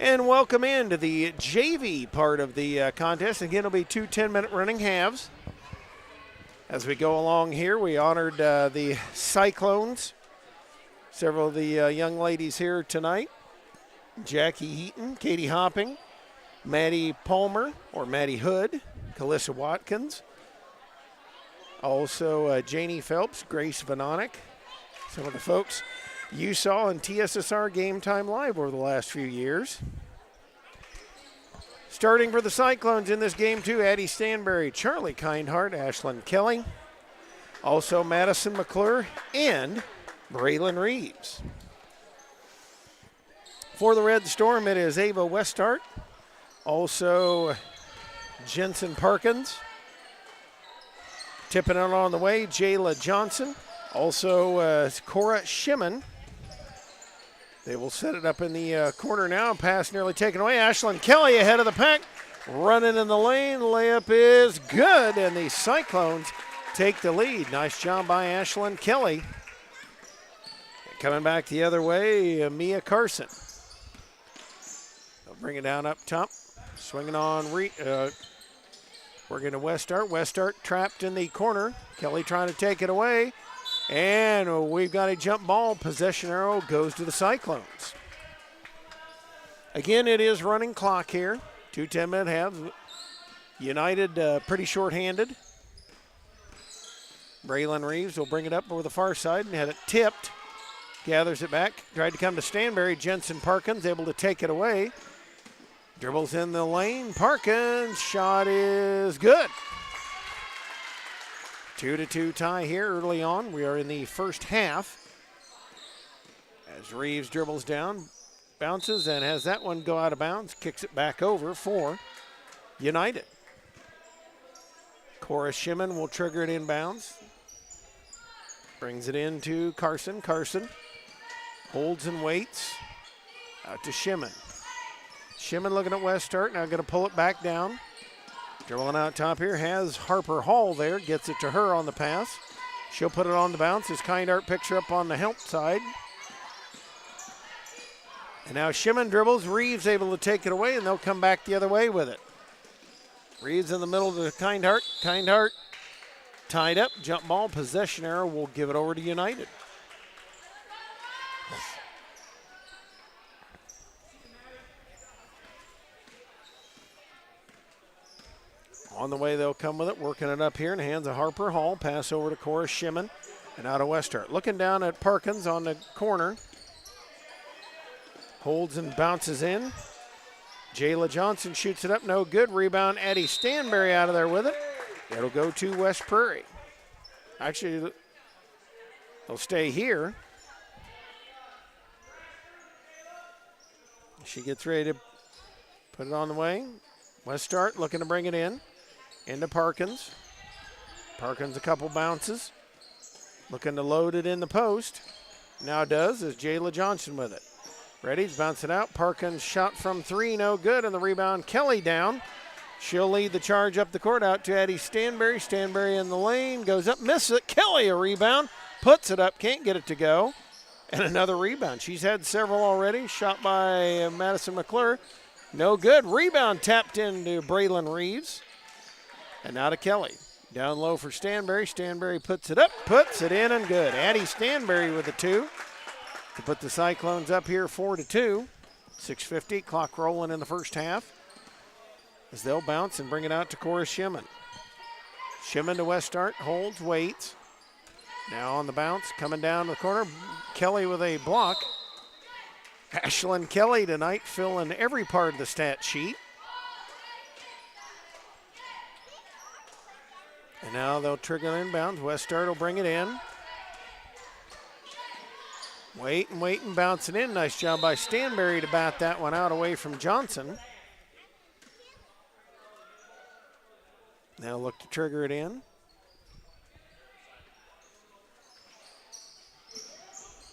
And welcome into the JV part of the contest. Again, it'll be two 10-minute running halves. As we go along here, we honored the Cyclones. Several of the young ladies here tonight. Jackie Heaton, Katie Hopping, Maddie Palmer, or Maddie Hood, Calissa Watkins. Also Janie Phelps, Grace Vanonic. Some of the folks you saw in TSSR Game Time Live over the last few years. Starting for the Cyclones in this game, too, Addie Stanberry, Charlie Kindheart, Ashlyn Kelly. Also Madison McClure and Braylon Reeves. For the Red Storm, it is Ava Westart. Also Jensen Parkins. Tipping it on the way, Jayla Johnson. Also Cora Shimon. They will set it up in the corner now. Pass nearly taken away. Ashlyn Kelly ahead of the pack. Running in the lane. Layup is good, and the Cyclones take the lead. Nice job by Ashlyn Kelly. Coming back the other way, Mia Carson. They'll bring it down up top. Swinging on, working to Westart. Westart trapped in the corner. Kelly trying to take it away. And we've got a jump ball. Possession arrow goes to the Cyclones. Again, it is running clock here. 2 10-minute halves. United pretty short-handed. Braylon Reeves will bring it up over the far side and had it tipped. Gathers it back. Tried to come to Stanberry. Jensen Parkins able to take it away. Dribbles in the lane. Parkins. Shot is good. 2-2 tie here early on. We are in the first half. As Reeves dribbles down, bounces, and has that one go out of bounds. Kicks it back over for United. Cora Shimon will trigger it inbounds. Brings it into Carson. Carson holds and waits. Out to Shimon. Shimon looking at Westart. Now going to pull it back down. Dribbling out top here, has Harper Hall there, gets it to her on the pass. She'll put it on the bounce as Kindart picks her up on the help side. And now Shimon dribbles, Reeves able to take it away, and they'll come back the other way with it. Reeves in the middle to Kindart. Kindart tied up, jump ball, possession arrow will give it over to United. On the way, they'll come with it, working it up here in the hands of Harper Hall. Pass over to Cora Shimon and out of Westart. Looking down at Parkins on the corner. Holds and bounces in. Jayla Johnson shoots it up, no good. Rebound, Addie Stanberry out of there with it. It'll go to West Prairie. Actually, they'll stay here. She gets ready to put it on the way. Westart looking to bring it in. Into Parkins. Parkins a couple bounces. Looking to load it in the post. Now does is Jayla Johnson with it. Ready, he's bouncing out. Parkins shot from 3, no good. And the rebound, Kelly down. She'll lead the charge up the court out to Addie Stanberry. Stanberry in the lane, goes up, misses it. Kelly a rebound, puts it up, can't get it to go. And another rebound. She's had several already. Shot by Madison McClure. No good. Rebound tapped into Braylon Reeves. And now to Kelly. Down low for Stanberry. Stanberry puts it up, puts it in, and good. Addie Stanberry with the 2 to put the Cyclones up here 4-2. 6:50, clock rolling in the first half. As they'll bounce and bring it out to Cora Shimon. Shimon to Westart, holds, waits. Now on the bounce, coming down the corner. Kelly with a block. Ashlyn Kelly tonight filling every part of the stat sheet. And now they'll trigger inbounds. Westart will bring it in. Wait and bounce it in. Nice job by Stanberry to bat that one out away from Johnson. Now look to trigger it in.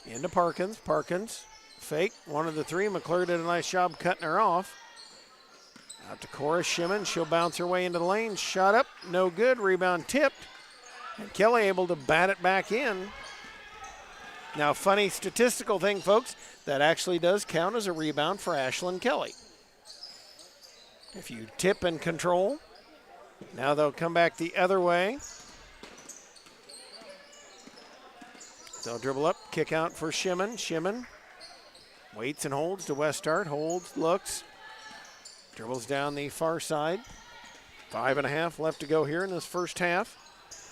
Into Parkins. Parkins fake. 1 of the 3. McClure did a nice job cutting her off. Out to Cora Shimon. She'll bounce her way into the lane. Shot up. No good. Rebound tipped. And Kelly able to bat it back in. Now, funny statistical thing, folks, that actually does count as a rebound for Ashlyn Kelly. If you tip and control, now they'll come back the other way. They'll dribble up, kick out for Shimon. Shimon waits and holds to Westart, holds, looks, dribbles down the far side. 5.5 left to go here in this first half.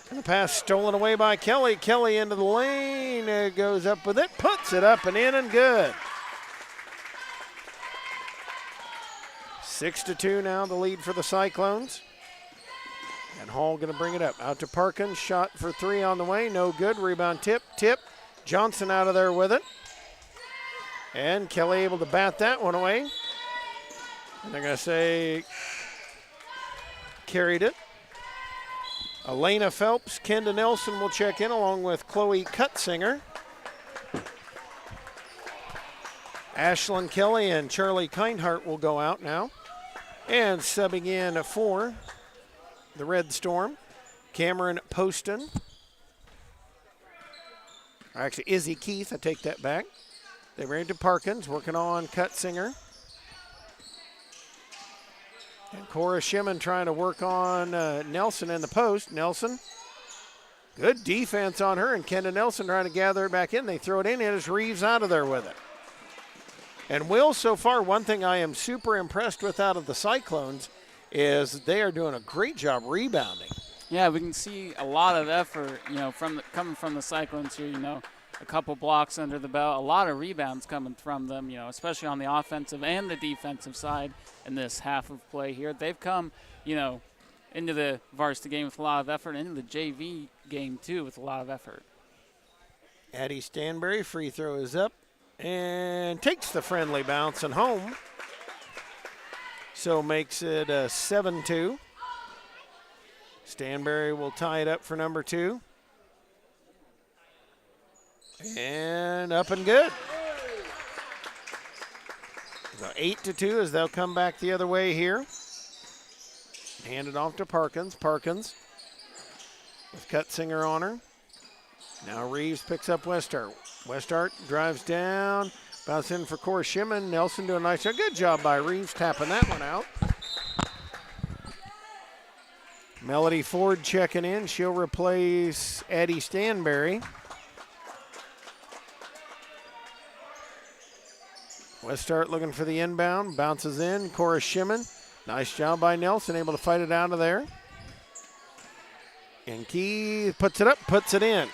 And the pass stolen away by Kelly. Kelly into the lane, goes up with it, puts it up and in and good. 6-2 now, the lead for the Cyclones. And Hall going to bring it up. Out to Parkins, shot for 3 on the way, no good. Rebound tip. Johnson out of there with it. And Kelly able to bat that one away. And they're going to say carried it. Elena Phelps, Kenda Nelson will check in along with Chloe Cutsinger. Ashlyn Kelly and Charlie Kindhart will go out now. And subbing in for the Red Storm, Cameron Poston. Actually, Izzy Keith, I take that back. They bring it to Parkins, working on Cutsinger. And Cora Shimon trying to work on Nelson in the post. Nelson, good defense on her, and Kenda Nelson trying to gather it back in. They throw it in, and it's Reeves out of there with it. And Will, so far, one thing I am super impressed with out of the Cyclones is they are doing a great job rebounding. Yeah, we can see a lot of effort, coming from the Cyclones here, a couple blocks under the belt, a lot of rebounds coming from them, especially on the offensive and the defensive side in this half of play here. They've come, into the varsity game with a lot of effort, and into the JV game, too, with a lot of effort. Addie Stanberry, free throw is up and takes the friendly bounce and home. So makes it a 7-2. Stanberry will tie it up for number 2. And up and good. So 8-2 as they'll come back the other way here. Hand it off to Parkins. Parkins with Cutsinger on her. Now Reeves picks up Westart. Westart drives down. Bounce in for Cora Shimon. Nelson doing a nice job. Good job by Reeves tapping that one out. Melody Ford checking in. She'll replace Addie Stanberry. Westart looking for the inbound. Bounces in. Cora Shimon. Nice job by Nelson. Able to fight it out of there. And Keith puts it up, puts it in.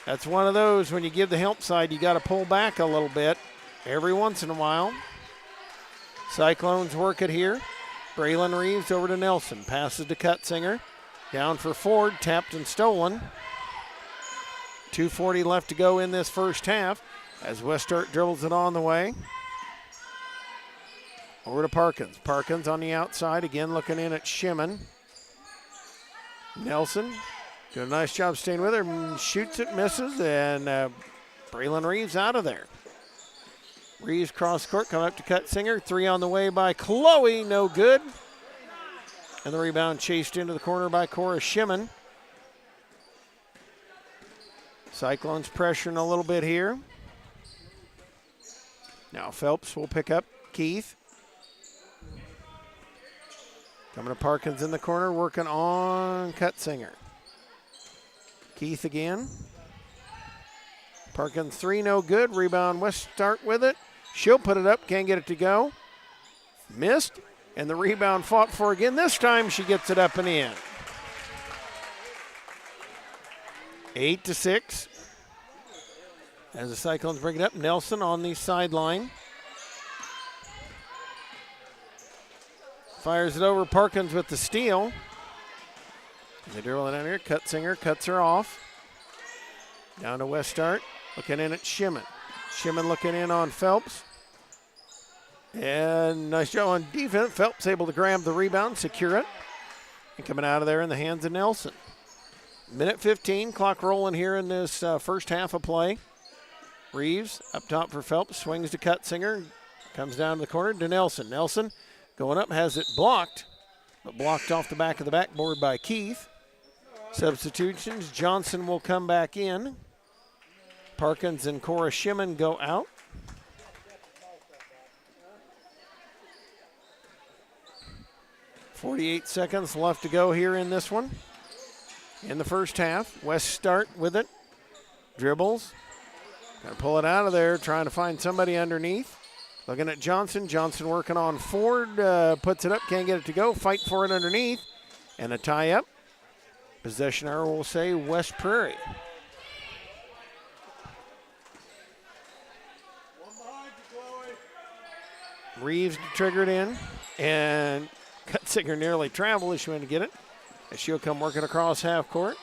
That's one of those when you give the help side, you got to pull back a little bit every once in a while. Cyclones work it here. Braylon Reeves over to Nelson. Passes to Cutsinger. Down for Ford. Tapped and stolen. 2:40 left to go in this first half as Westart dribbles it on the way. Over to Parkins. Parkins on the outside. Again looking in at Shimon. Nelson. Doing a nice job staying with her. Shoots it, misses, and Braylon Reeves out of there. Reeves cross court, coming up to Cutsinger. 3 on the way by Chloe, no good. And the rebound chased into the corner by Cora Shimon. Cyclones pressuring a little bit here. Now Phelps will pick up Keith. Coming to Parkins in the corner, working on Cutsinger. Keith again. Parkins 3, no good. Rebound Westart with it. She'll put it up, can't get it to go. Missed, and the rebound fought for again. This time she gets it up and in. 8-6. As the Cyclones bring it up, Nelson on the sideline. Fires it over, Parkins with the steal. They dribble it down here. Cutsinger cuts her off. Down to Westart. Looking in at Shimon. Shimon looking in on Phelps. And nice job on defense. Phelps able to grab the rebound, secure it. And coming out of there in the hands of Nelson. Minute 15, clock rolling here in this first half of play. Reeves up top for Phelps. Swings to Cutsinger. Comes down to the corner to Nelson. Nelson going up, has it blocked. But blocked off the back of the backboard by Keith. Substitutions, Johnson will come back in. Parkins and Cora Shimon go out. .48 seconds left to go here in this one. In the first half, West Start with it. Dribbles. Got to pull it out of there, trying to find somebody underneath. Looking at Johnson. Johnson working on Ford. Puts it up, can't get it to go. Fight for it underneath. And a tie up. Possession arrow will say West Prairie. Reeves triggered in. And Cutzinger nearly traveled as she went to get it. And she'll come working across half court.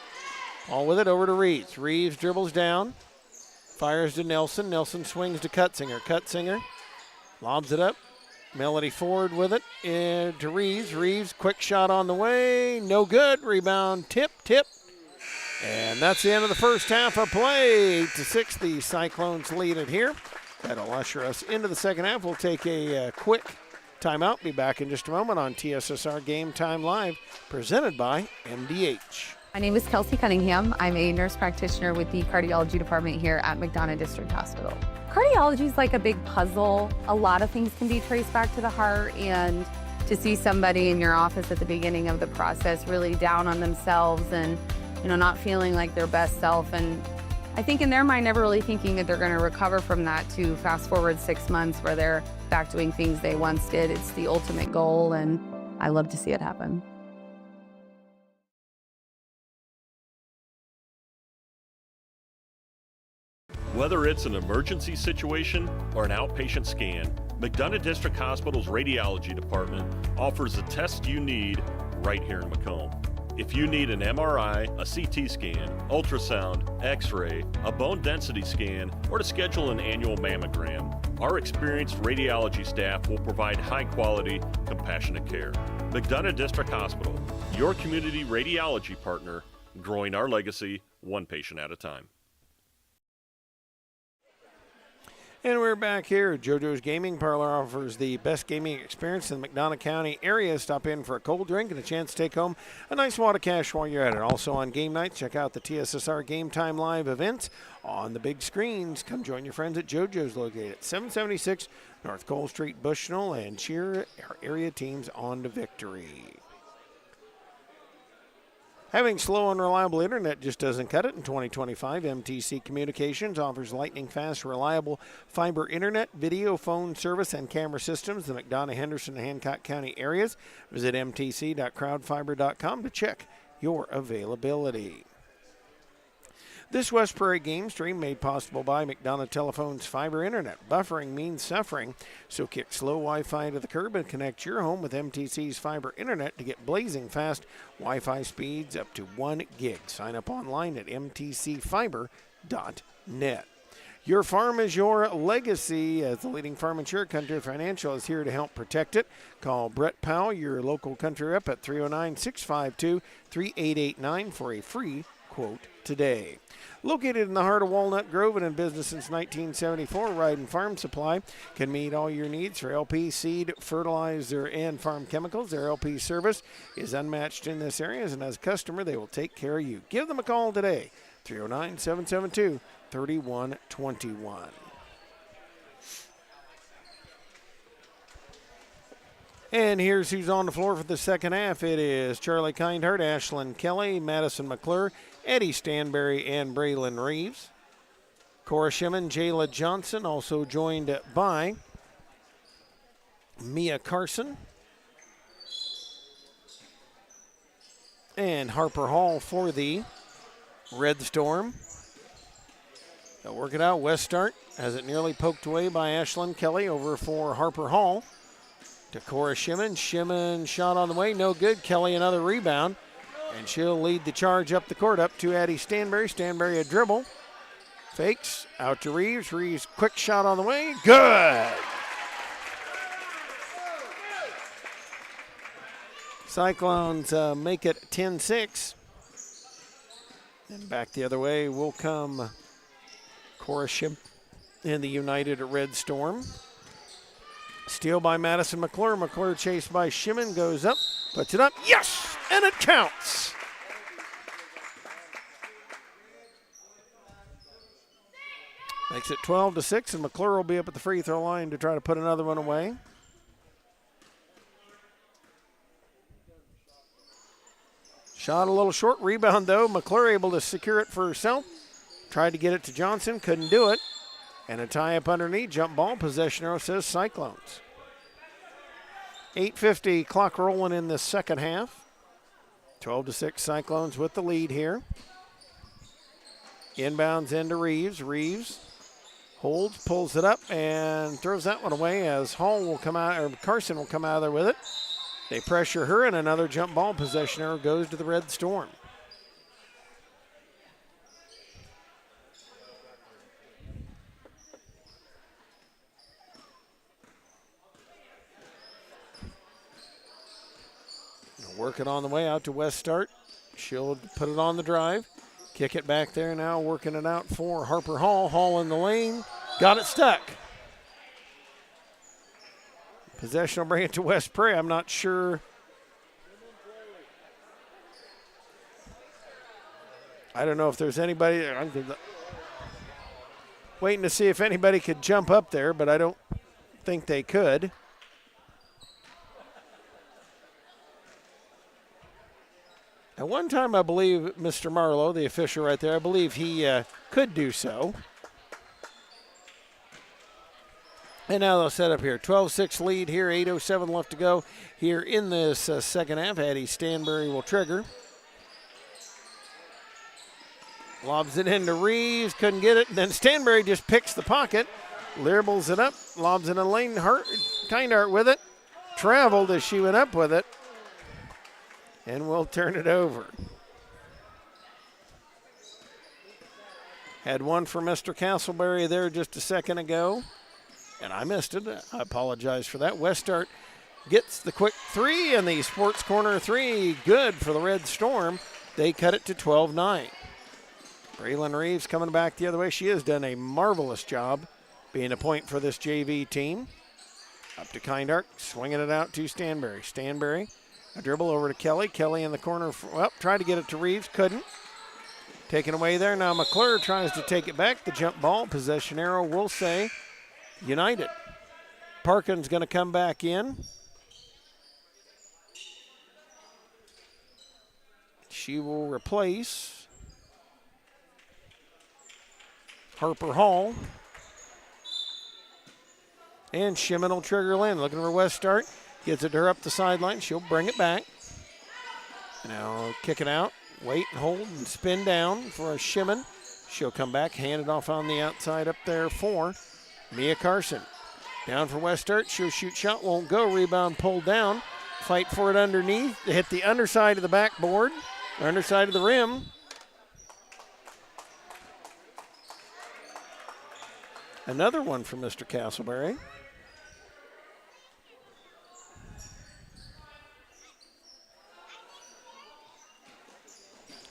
All with it over to Reeves. Reeves dribbles down. Fires to Nelson. Nelson swings to Cutzinger. Cutzinger lobs it up. Melody Ford with it. And to Reeves. Reeves, quick shot on the way. No good. Rebound. Tip. And that's the end of the first half of play. 8-6, the Cyclones lead it here. That'll usher us into the second half. We'll take a quick timeout. Be back in just a moment on TSSR Game Time Live, presented by MDH. My name is Kelsey Cunningham. I'm a nurse practitioner with the cardiology department here at McDonough District Hospital. Cardiology is like a big puzzle. A lot of things can be traced back to the heart, and to see somebody in your office at the beginning of the process really down on themselves and not feeling like their best self, and I think in their mind never really thinking that they're going to recover from that, to fast forward 6 months where they're back doing things they once did. It's the ultimate goal, and I love to see it happen. Whether it's an emergency situation or an outpatient scan, McDonough District Hospital's radiology department offers the test you need right here in Macomb. If you need an MRI, a CT scan, ultrasound, x-ray, a bone density scan, or to schedule an annual mammogram, our experienced radiology staff will provide high-quality, compassionate care. McDonough District Hospital, your community radiology partner, growing our legacy one patient at a time. And we're back here. JoJo's Gaming Parlor offers the best gaming experience in the McDonough County area. Stop in for a cold drink and a chance to take home a nice wad of cash while you're at it. Also on game nights, check out the TSSR Game Time Live events on the big screens. Come join your friends at JoJo's, located at 776 North Cole Street, Bushnell, and cheer our area teams on to victory. Having slow, unreliable internet just doesn't cut it in 2025. MTC Communications offers lightning-fast, reliable fiber internet, video, phone service, and camera systems in the McDonough, Henderson, and Hancock County areas. Visit mtc.crowdfiber.com to check your availability. This West Prairie game stream made possible by McDonough Telephone's fiber internet. Buffering means suffering, so kick slow Wi-Fi to the curb and connect your home with MTC's fiber internet to get blazing fast Wi-Fi speeds up to 1 gig. Sign up online at mtcfiber.net. Your farm is your legacy. As the leading farm insurer, Country Financial is here to help protect it. Call Brett Powell, your local country rep, at 309-652-3889 for a free quote today. Located in the heart of Walnut Grove and in business since 1974, Ryden Farm Supply can meet all your needs for LP seed, fertilizer, and farm chemicals. Their LP service is unmatched in this area, and as a customer, they will take care of you. Give them a call today, 309-772-3121. And here's who's on the floor for the second half. It is Charlie Kindheart, Ashlyn Kelly, Madison McClure, Eddie Stanberry, and Braylon Reeves. Cora Shimon, Jayla Johnson, also joined by Mia Carson and Harper Hall for the Red Storm. They'll work it out. West Start has it nearly poked away by Ashlyn Kelly over for Harper Hall. To Cora Shimon. Shimon shot on the way, no good. Kelly another rebound, and she'll lead the charge up the court, up to Addie Stanberry. Stanberry a dribble. Fakes, out to Reeves. Reeves quick shot on the way, good! Cyclones make it 10-6. And back the other way will come Cora Shimon and the United Red Storm. Steal by Madison McClure. McClure chased by Shimon, goes up, puts it up, yes, and it counts. Makes it 12-6, and McClure will be up at the free throw line to try to put another one away. Shot a little short. Rebound, though. McClure able to secure it for herself. Tried to get it to Johnson. Couldn't do it. And a tie up underneath. Jump ball. Possession arrow says Cyclones. 8:50 clock rolling in the second half. 12-6 Cyclones with the lead here. Inbounds into Reeves. Reeves holds, pulls it up, and throws that one away as Hall will come out, or Carson will come out of there with it. They pressure her, and another jump ball. Possession arrow goes to the Red Storm. Working on the way out to West Start. She'll put it on the drive. Kick it back there now, working it out for Harper Hall. Hall in the lane. Got it stuck. Possession will bring it to West Prairie. I'm not sure. I don't know if there's anybody. I'm waiting to see if anybody could jump up there, but I don't think they could. At one time, I believe Mr. Marlowe, the official right there, I believe he could do so. And now they'll set up here. 12-6 lead here, 8:07 left to go here in this second half. Addie Stanberry will trigger. Lobs it into Reeves, couldn't get it. And then Stanberry just picks the pocket, leerbles it up, lobs it in a lane. Kindart with it. Traveled as she went up with it. And we'll turn it over. Had one for Mr. Castleberry there just a second ago, and I missed it. I apologize for that. West Start gets the quick three, and the Sports Corner three, good for the Red Storm. They cut it to 12-9. Braylon Reeves coming back the other way. She has done a marvelous job being a point for this JV team. Up to Kindart, swinging it out to Stanberry. Stanberry. A dribble over to Kelly. Kelly in the corner. Well, tried to get it to Reeves. Couldn't. Taken away there. Now McClure tries to take it back. The jump ball. Possession arrow will say United. Parkin's going to come back in. She will replace Harper Hall. And Shimon will trigger Lynn. Looking for West Start. Gets it to her up the sideline. She'll bring it back. Now kick it out. Wait and hold and spin down for a Shimon. She'll come back, hand it off on the outside up there for Mia Carson. Down for West Start. She'll shoot shot. Won't go. Rebound pulled down. Fight for it underneath. They hit the underside of the backboard. Underside of the rim. Another one for Mr. Castleberry.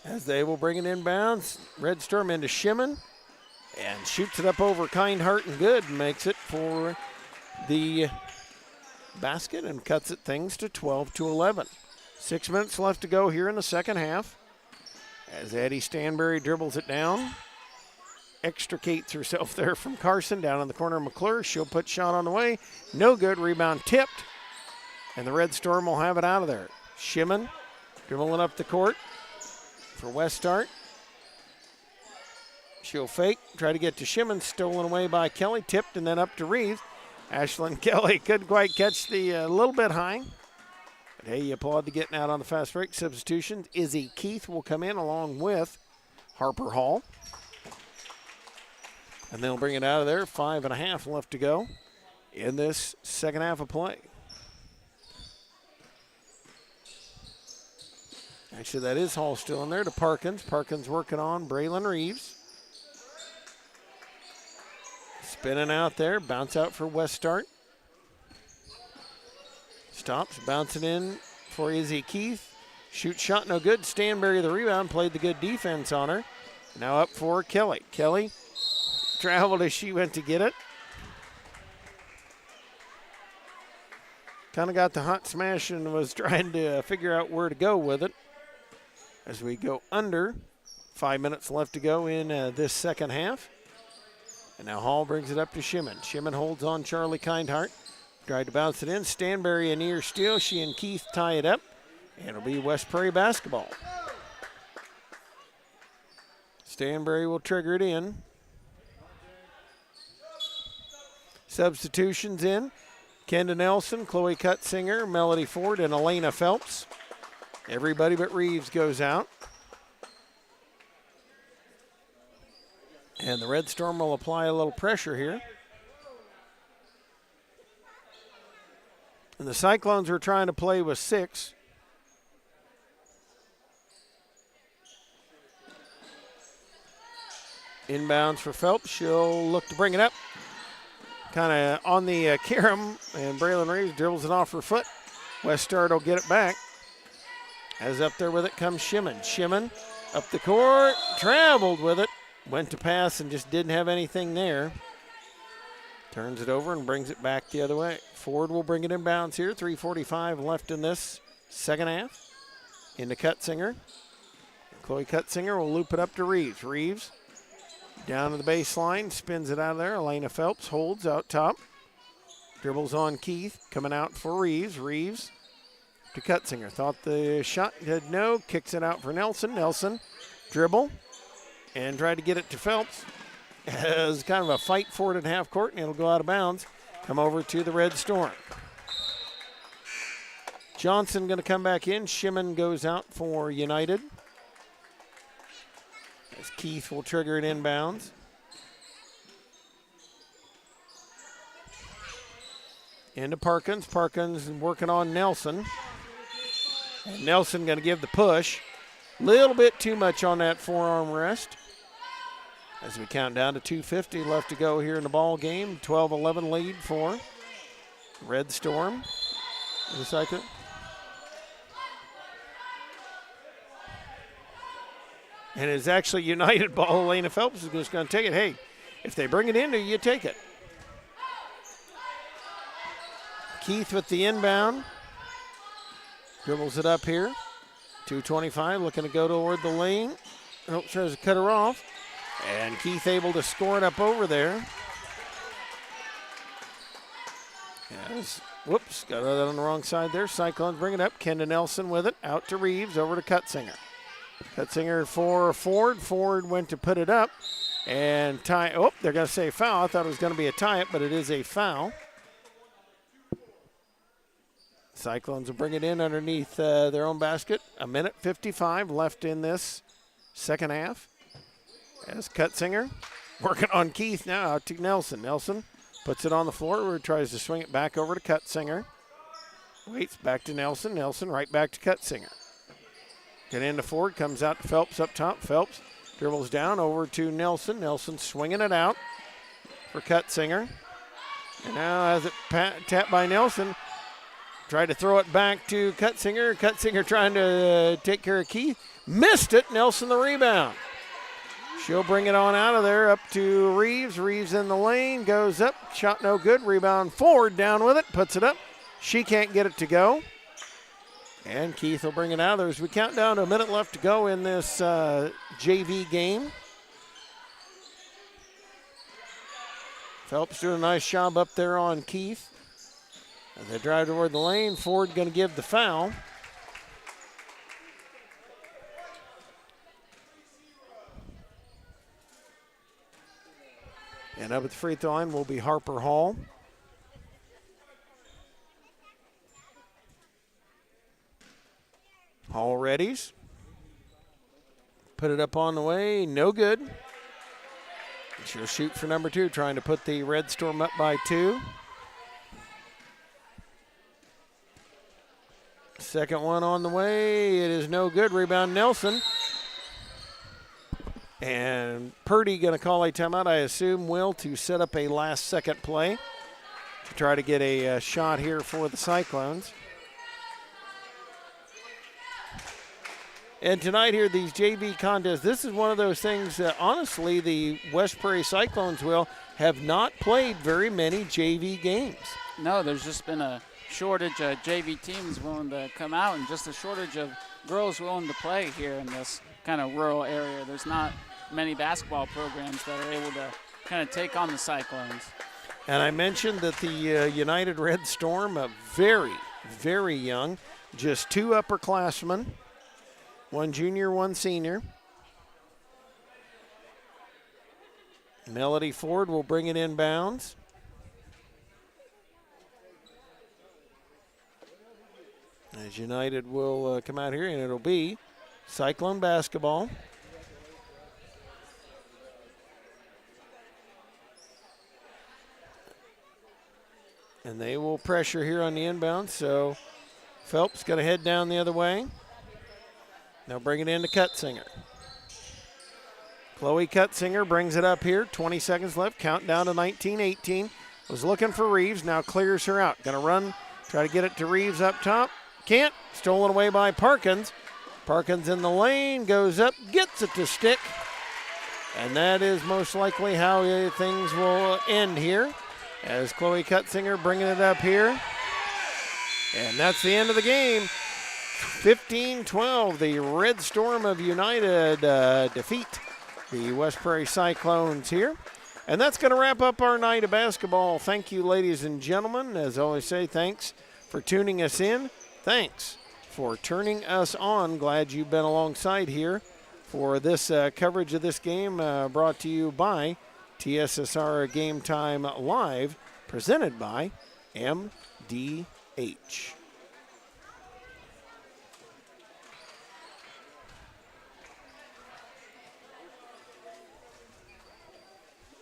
As they will bring it inbounds. Red Storm into Shimon. And shoots it up over Kindhart and good. Makes it for the basket and cuts it things to 12-11. 6 minutes left to go here in the second half. As Addie Stanberry dribbles it down. Extricates herself there from Carson. Down in the corner of McClure. She'll put shot on the way. No good. Rebound tipped. And the Red Storm will have it out of there. Shimon dribbling up the court for West Start. She'll fake, try to get to Shimon, stolen away by Kelly, tipped, and then up to Reeves. Ashlyn Kelly couldn't quite catch the little bit high. But hey, you applaud the getting out on the fast break substitutions. Izzy Keith will come in along with Harper Hall. And they'll bring it out of there. 5.5 left to go in this second half of play. Actually, that is Hall still in there to Parkins. Parkins working on Braylon Reeves. Spinning out there. Bounce out for West Start. Stops. Bouncing in for Izzy Keith. Shoot shot no good. Stanberry the rebound. Played the good defense on her. Now up for Kelly. Kelly traveled as she went to get it. Kind of got the hot smash and was trying to figure out where to go with it. As we go under, 5 minutes left to go in this second half. And now Hall brings it up to Shimon. Shimon holds on Charlie Kindheart. Tried to bounce it in. Stanberry a near steal. She and Keith tie it up. And it'll be West Prairie basketball. Stanberry will trigger it in. Substitutions in. Kenda Nelson, Chloe Cutsinger, Melody Ford, and Elena Phelps. Everybody but Reeves goes out. And the Red Storm will apply a little pressure here. And the Cyclones were trying to play with 6. Inbounds for Phelps. She'll look to bring it up. Kind of on the carom, and Braylon Reeves dribbles it off her foot. Westard will get it back. As up there with it comes Shimon. Shimon up the court, traveled with it. Went to pass and just didn't have anything there. Turns it over and brings it back the other way. Ford will bring it in bounds here. 3:45 left in this second half. Into Cutsinger. Chloe Cutsinger will loop it up to Reeves. Reeves down to the baseline, spins it out of there. Elena Phelps holds out top. Dribbles on Keith, coming out for Reeves. Reeves to Cutsinger. Thought the shot had no, kicks it out for Nelson. Nelson dribble and tried to get it to Phelps. It was kind of a fight for it at half court, and it'll go out of bounds. Come over to the Red Storm. Johnson going to come back in. Shimon goes out for United. As Keith will trigger it inbounds. Into Parkins. Parkins working on Nelson. And Nelson going to give the push. Little bit too much on that forearm rest. As we count down to 2:50 left to go here in the ball game. 12-11 lead for Red Storm. Recycle. And it's actually United ball. Elena Phelps is just going to take it. Hey, if they bring it in, you take it. Keith with the inbound. Dribbles it up here. 2:25, looking to go toward the lane. Oh, tries to cut her off. And Keith able to score it up over there. Yes. Whoops, got that on the wrong side there. Cyclones bring it up. Kenda Nelson with it. Out to Reeves, over to Cutsinger. Cutsinger for Ford. Ford went to put it up and tie. Oh, they're going to say foul. I thought it was going to be a tie-up, but it is a foul. Cyclones will bring it in underneath their own basket. 1:55 left in this second half. As Cutsinger working on Keith now, out to Nelson. Nelson puts it on the floor, tries to swing it back over to Cutsinger. Waits, back to Nelson. Nelson right back to Cutsinger. Get into Ford, comes out to Phelps up top. Phelps dribbles down over to Nelson. Nelson swinging it out for Cutsinger. And now has it tapped by Nelson. Tried to throw it back to Cutsinger. Cutsinger trying to take care of Keith. Missed it. Nelson the rebound. She'll bring it on out of there up to Reeves. Reeves in the lane, goes up. Shot no good. Rebound Ford down with it. Puts it up. She can't get it to go. And Keith will bring it out of there as we count down to a minute left to go in this JV game. Phelps doing a nice job up there on Keith. As they drive toward the lane, Ford going to give the foul. And up at the free throw line will be Harper Hall. Hall readies. Put it up on the way, no good. She'll shoot for number 2, trying to put the Red Storm up by 2. Second one on the way, it is no good. Rebound Nelson. And Purdy going to call a timeout, I assume, Will, to set up a last second play to try to get a shot here for the Cyclones. And tonight here, these JV contests, this is one of those things that honestly the West Prairie Cyclones, Will, have not played very many JV games. No, there's just been a shortage of JV teams willing to come out and just a shortage of girls willing to play here in this kind of rural area. There's not many basketball programs that are able to kind of take on the Cyclones. And I mentioned that the United Red Storm, very, very young, just 2 upperclassmen, 1 junior, 1 senior. Melody Ford will bring it inbounds. As United will come out here, and it'll be Cyclone basketball. And they will pressure here on the inbound, so Phelps got to head down the other way. They'll bring it in to Cutzinger. Chloe Cutzinger brings it up here. 20 seconds left. Count down to 19-18. Was looking for Reeves. Now clears her out. Going to run. Try to get it to Reeves up top. Can't. Stolen away by Parkins. Parkins in the lane. Goes up. Gets it to stick. And that is most likely how things will end here. As Chloe Cutzinger bringing it up here. And that's the end of the game. 15-12. The Red Storm of United defeat the West Prairie Cyclones here. And that's going to wrap up our night of basketball. Thank you, ladies and gentlemen. As I always say, thanks for tuning us in. Thanks for turning us on. Glad you've been alongside here for this coverage of this game brought to you by TSSR Game Time Live, presented by MDH.